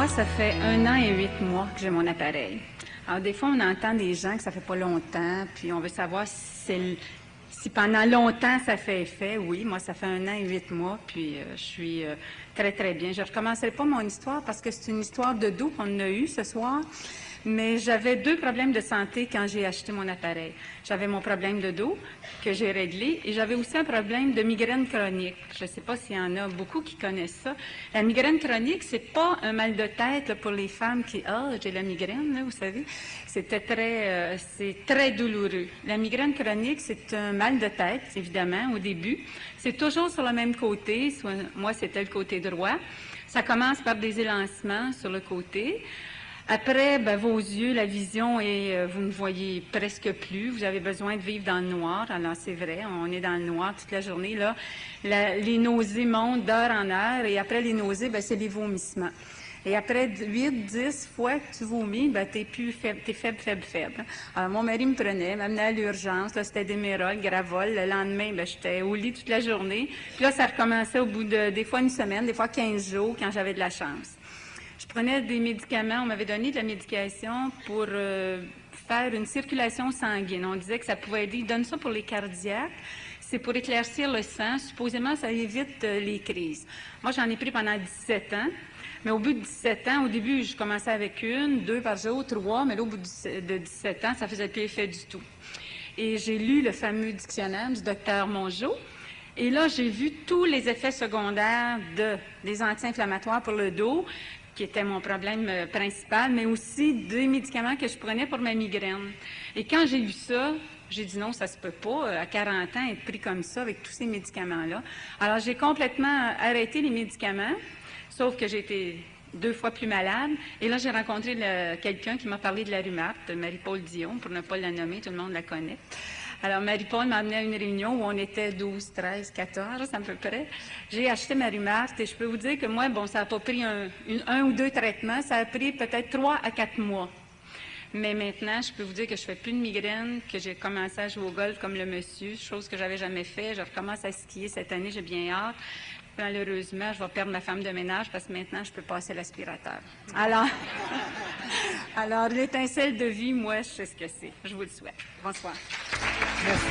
Moi, ça fait 1 an et 8 mois que j'ai mon appareil. Alors, des fois, on entend des gens que ça fait pas longtemps, puis on veut savoir si pendant longtemps ça fait effet. Oui, moi, ça fait 1 an et 8 mois, puis je suis très, très bien. Je ne recommencerai pas mon histoire parce que c'est une histoire de dos qu'on a eue ce soir. Mais j'avais 2 problèmes de santé quand j'ai acheté mon appareil. J'avais mon problème de dos que j'ai réglé et j'avais aussi un problème de migraine chronique. Je ne sais pas s'il y en a beaucoup qui connaissent ça. La migraine chronique, c'est pas un mal de tête là, pour les femmes qui j'ai la migraine, là, vous savez. C'est très douloureux. La migraine chronique, c'est un mal de tête, évidemment, au début. C'est toujours sur le même côté. Moi, c'était le côté droit. Ça commence par des élancements sur le côté. Après, vos yeux, la vision, vous ne voyez presque plus. Vous avez besoin de vivre dans le noir. Alors, c'est vrai, on est dans le noir toute la journée. Là, les nausées montent d'heure en heure. Et après les nausées, c'est les vomissements. Et après 8-10 fois que tu vomis, t'es faible. Alors, mon mari me prenait, m'amenait à l'urgence. Là, c'était Démérol, Gravol. Le lendemain, j'étais au lit toute la journée. Puis là, ça recommençait au bout de, des fois 1 semaine, des fois 15 jours, quand j'avais de la chance. Je prenais des médicaments, on m'avait donné de la médication pour faire une circulation sanguine. On disait que ça pouvait aider. Ils donnent ça pour les cardiaques. C'est pour éclaircir le sang. Supposément, ça évite les crises. Moi, j'en ai pris pendant 17 ans. Mais au bout de 17 ans, au début, je commençais avec 1, 2 par jour, 3, mais là, au bout de 17 ans, ça faisait plus effet du tout. Et j'ai lu le fameux dictionnaire du docteur Mongeau. Et là, j'ai vu tous les effets secondaires des anti-inflammatoires pour le dos, qui était mon problème principal, mais aussi des médicaments que je prenais pour ma migraine. Et quand j'ai vu ça, j'ai dit non, ça se peut pas, à 40 ans, être pris comme ça avec tous ces médicaments-là. Alors, j'ai complètement arrêté les médicaments, sauf que j'ai été 2 fois plus malade. Et là, j'ai rencontré quelqu'un qui m'a parlé de la rhumate, Marie-Paul Dion, pour ne pas la nommer, tout le monde la connaît. Alors, Marie-Paul m'a amené à une réunion où on était 12, 13, 14 à peu près. J'ai acheté ma rhumate et je peux vous dire que moi, ça n'a pas pris un ou 2 traitements, ça a pris peut-être 3 à 4 mois. Mais maintenant, je peux vous dire que je fais plus de migraine, que j'ai commencé à jouer au golf comme le monsieur, chose que j'avais jamais fait. Je recommence à skier cette année, j'ai bien hâte. Malheureusement, je vais perdre ma femme de ménage parce que maintenant, je peux passer l'aspirateur. Alors, l'étincelle de vie, moi, je sais ce que c'est. Je vous le souhaite. Bonsoir. Merci.